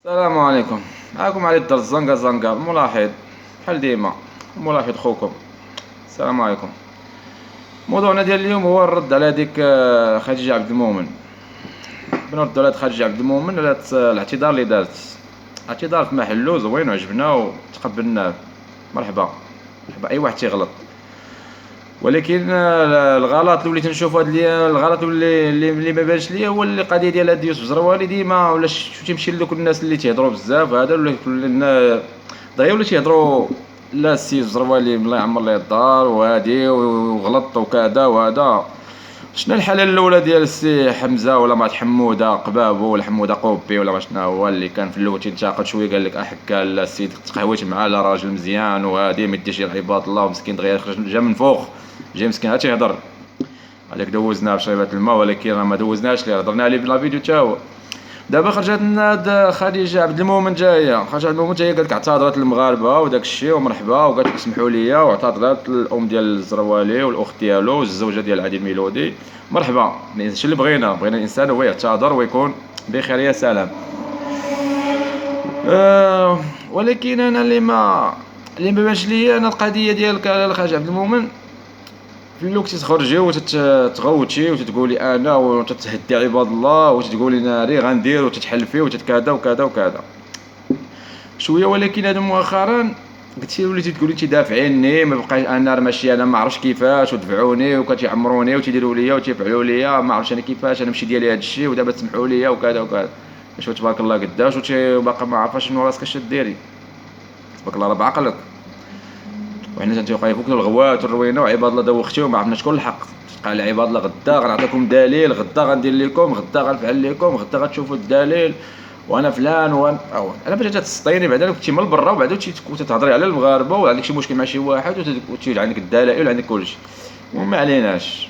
السلام عليكم. معكم علي الدار الزنقة زنقة ملاحظ بحال ديما، ملاحظ خوكم. السلام عليكم. موضوعنا ديال اليوم هو الرد على ديك خديجة عبد المؤمن. بنرد على خديجة عبد المؤمن على الاعتذار اللي دارت. اعتذار في محلو زوين وعجبنا وتقبلناه. مرحبا. مرحبا اي واحد تيغلط. ولكن الغلط اللي وليت نشوف هاد الغلط اللي ما بانش ليا هو اللي قضيه ديال هاد يوسف زروالي ديما ولا شفتو تيمشي لدوك الناس اللي تيهضروا بزاف هذا ولا دغيا ولا تيهضروا. لا السي يوسف زروالي الله يعمر ليه الدار وهادي وغلط وكذا وهذا. شنا الحاله الاولى ديال السي حمزه ولا مات حموده قبابو ولا حموده قوبي ولا ما شنا هو اللي كان في الاول تينتقد شويه قال لك احكا لا السيد تقهويت معاه لا راجل مزيان وهادي ما يديش عباد الله مسكين دغيا خرج جا من فوق جا مسكين هاد تيهضر. هذاك دوزناه بشريبات الماء ولكن راه ما دوزناش ليه هضرنا عليه بلا فيديو تا هو. دابا خرجت لنا هاد خديجه عبد المؤمن جايه، خرجت عبد المؤمن جايه قالك اعتذرت للمغاربه وداك الشيء ومرحبا وقالت لك سمحوا لي واعتذرت للام ديال الزروالي والاخت ديالو والزوجه ديال عادل ميلودي. مرحبا. اش اللي بغينا الانسان هو يعتذر ويكون بخير يا سلام. ولكن انا اللي ما بانش ليا انا القضيه ديال الخارج عبد المؤمن في الوقت تخرجي وتتغوتي وتتقولي انا وتتهدي عباد الله وتتقولي ناري غندير وتتحلفي وتتكذا وكذا وكذا شويه. ولكن هذا مؤخرا قلتي وليتي تقولي تدافعيني ما بقاش انا راه ماشي انا ما عرفتش كيفاش ودفعوني وكتعمروني وتيديروا ليا وتيفعلوا ليا ما عرفتش انا كيفاش انا مشي ديالي هذا الشيء ودابا تسمحوا ليا وكذا وكذا. شوف تبارك الله قداش وباقا ما عارفاش شنو راسك اش ديري. تبارك الله راه بعقلك. وحنا تنتيقاو فوق الغوات والروينه وعباد الله دوختي وما عرفنا شكون الحق. قال عباد الله غدا غنعطيكم دليل غدا غندير لكم غدا غنفعل لكم غدا غتشوفوا الدليل وانا فلان انا باش تسطيني بعدا كنتي من برا وبعدا تهضري على المغاربه وعندك شي مشكل مع شي واحد وتجي عندك الدلائل وعندك كلشي. المهم ما عليناش.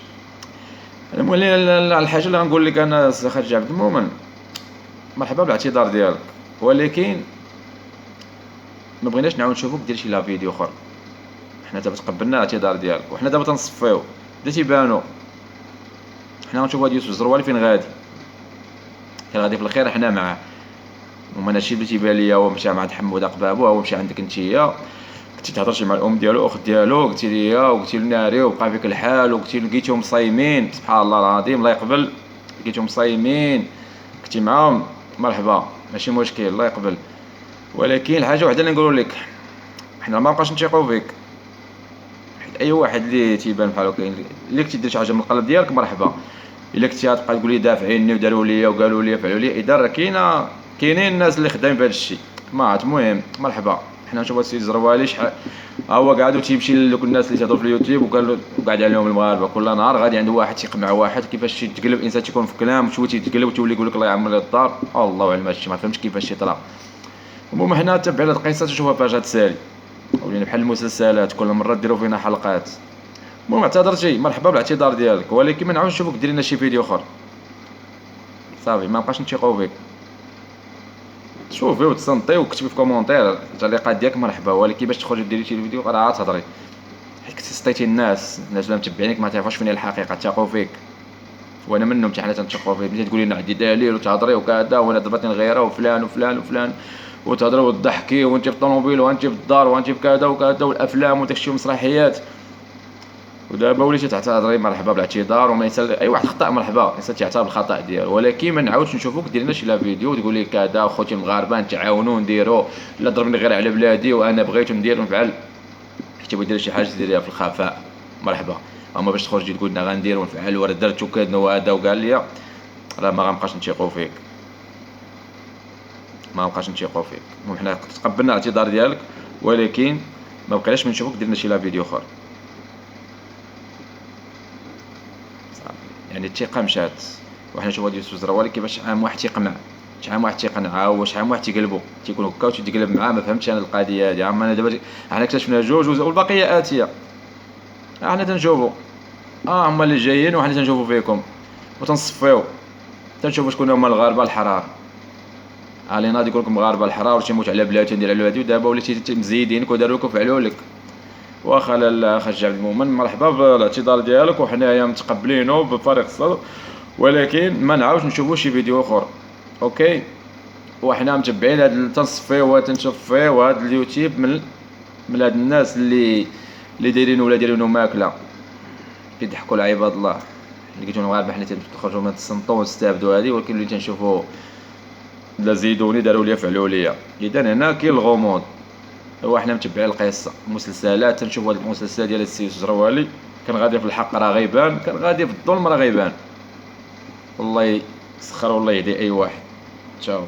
المهم الحاجه اللي غنقول لك انا خارج عبد المؤمن مرحبا بالاعتذار ديالك ولكن ما بغيناش نعاود نشوفوك دير شي لا فيديو اخر. حنا دابا تقبلنا الاعتذار ديالك وحنا دابا تنصفيو بدا تيبانو. حنا غنشوفو هاد يوسف الزروالي فين غادي. كان غادي في الخير حنا معاه. وما انا شي اللي تيبان ليا هو مشى مع حموده قبابو هو مشى عندك نتيا كنتي تهضرشي مع الام ديالو اخت ديالو قلتي ليا وقلتي لي ناري وبقى فيك الحال وقلتي لقيتهم صايمين سبحان الله العظيم الله يقبل. لقيتهم صايمين كنتي معاهم مرحبا ماشي مشكل الله يقبل. ولكن الحاجه وحده اللي نقول لك حنا ما بقاش نثيقوا فيك. اي واحد اللي تيبان بحال هكا اللي كنتي دير شي حاجه من القلب ديالك مرحبا. الا كنتي غتبقى تقول لي دافعيني وداروا لي وقالوا لي فعلوا لي اذا راه كاينين الناس اللي خدامين في هذا الشيء ما عرفت. المهم مرحبا. حنا نشوفوا السيد الزروالي شحال هو قاعد وتيمشي لكل الناس اللي تهضروا في اليوتيوب وقاعد عليهم المغاربه كل نهار غادي عند واحد تيقمع واحد كيفاش تقلب انسان تيكون في كلام شويه تيتقلب وتولي يقول لك الله يعمر لي الدار الله اعلم هادشي ما فهمتش كيفاش يطلع. المهم حنا تابعين هاد القصه تشوفها فاش غتسالي ولينا بحال المسلسلات كل مره ديروا فينا حلقات. المهم اعتذرتي مرحبا بالاعتذار ديالك ولكن ما نعاودش نشوفك دير لنا شي فيديو اخر صافي ما بقاش نثيقوا فيك. شوفي وتصنتي وكتبي في كومونتير التعليقات ديالك مرحبا ولكن باش تخرجي ديري شي فيديو راه تهضري حيت كنتي سطيتي الناس اللي متبعينك ما تعرفوش فين هي الحقيقه تثقوا فيك. وانا منهم حتى حنا تنثقوا فيك ملي تقولي لنا عندي دليل وتهضري وكذا وانا ضربتني الغيره وفلان وفلان وفلان وتهضري وتضحكي وانت في الطوموبيل وانت في الدار وانت في كذا وكذا والافلام وداكشي ومسرحيات. ودابا وليتي تعتذري مرحبا بالاعتذار وما يسال اي واحد خطا مرحبا الانسان تيعترف بالخطا ديالو. ولكن ما نعاودش نشوفوك دير لنا شي لا فيديو وتقول لي كذا وخوتي المغاربه نتعاونوا نديروا لا ضربني غير على بلادي وانا بغيت ندير ونفعل. كتبغي دير شي حاجه ديريها في الخفاء مرحبا. اما باش تخرجي تقول لنا غندير ونفعل وراه درت وكذا وهذا وقال لي راه ما غنبقاش نثيقوا فيك ما غنبقاش نثيقوا فيك. المهم حنا تقبلنا الاعتذار ديالك ولكن ما بقيناش نشوفوك دير لنا شي لا فيديو اخر. يعني الثقه مشات وحنا نشوفوا يوسف الزروالي كيفاش عام واحد تيقنع شحال واحد تيقنعها وشحال واحد تيقلبو تيكون هكا وتيقلب معاه ما فهمتش انا القضيه هادي. اما انا دابا حنا اكتشفنا جوج والبقيه اتيه. حنا تنشوفوا هما اللي جايين وحنا تنشوفوا فيكم وتنصفيو تنشوفوا شكون هما الغاربه الحرار. علي ناضي يقول لكم مغاربه الحرار وتيموت على بلاتي ندير على بلاتي ودابا وليتي مزيدينك وداروك وفعلوا لك. واخا لاله خرج عبد المؤمن مرحبا بالاعتذار ديالك وحنايا متقبلينه بفارغ الصدر ولكن ما نعاودش نشوفوا شي فيديو اخر. اوكي وحنا متبعين هاد تنصفيو وتنشوف فيه وهاد اليوتيوب من هاد الناس اللي دايرينو ولا دايرينو ماكله كيضحكوا على عباد الله، اللي كيجيو المغاربه حنا تنخرجوا من التصنطو ونستافدوا هادي، ولكن اللي تنشوفوا لا زيدوني داروا لي فعلوا لي. اذا هنا كاين الغموض. هو حنا متبعين القصه المسلسلات، تنشوفوا هاد المسلسل ديال السي الجروالي، كان غادي في الحق راه غيبان، كان غادي في الظلم راه غيبان. والله يسخر والله يهدي اي واحد. تشاو.